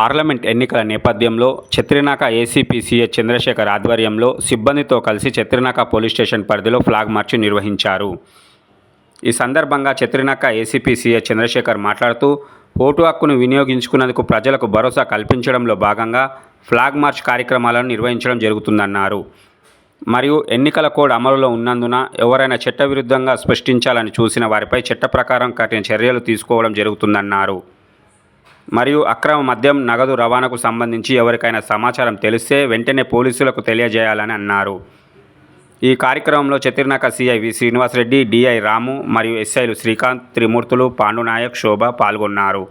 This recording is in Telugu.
పార్లమెంట్ ఎన్నికల నేపథ్యంలో చిత్రినాక ఏసీపీ సీహెచ్ చంద్రశేఖర్ ఆధ్వర్యంలో సిబ్బందితో కలిసి చిత్రినాక పోలీస్ స్టేషన్ పరిధిలో ఫ్లాగ్ మార్చ్ నిర్వహించారు. ఈ సందర్భంగా చిత్రినాక ఏసీపీ సీహెచ్ చంద్రశేఖర్ మాట్లాడుతూ, ఓటు హక్కును వినియోగించుకున్నందుకు ప్రజలకు భరోసా కల్పించడంలో భాగంగా ఫ్లాగ్ మార్చ్ కార్యక్రమాలను నిర్వహించడం జరుగుతుందన్నారు. మరియు ఎన్నికల కోడ్ అమలులో ఉన్నందున ఎవరైనా చట్టవిరుద్ధంగా సృష్టించాలని చూసిన వారిపై చట్ట ప్రకారం కఠిన చర్యలు తీసుకోవడం జరుగుతుందన్నారు. మరియు అక్రమ మద్యం, నగదు రవాణాకు సంబంధించి ఎవరికైనా సమాచారం తెలిస్తే వెంటనే పోలీసులకు తెలియజేయాలని అన్నారు. ఈ కార్యక్రమంలో చిత్రినాక సిఐ వి శ్రీనివాసరెడ్డి, డిఐ రాము మరియు ఎస్ఐలు శ్రీకాంత్, త్రిమూర్తులు, పాండునాయక్, శోభ పాల్గొన్నారు.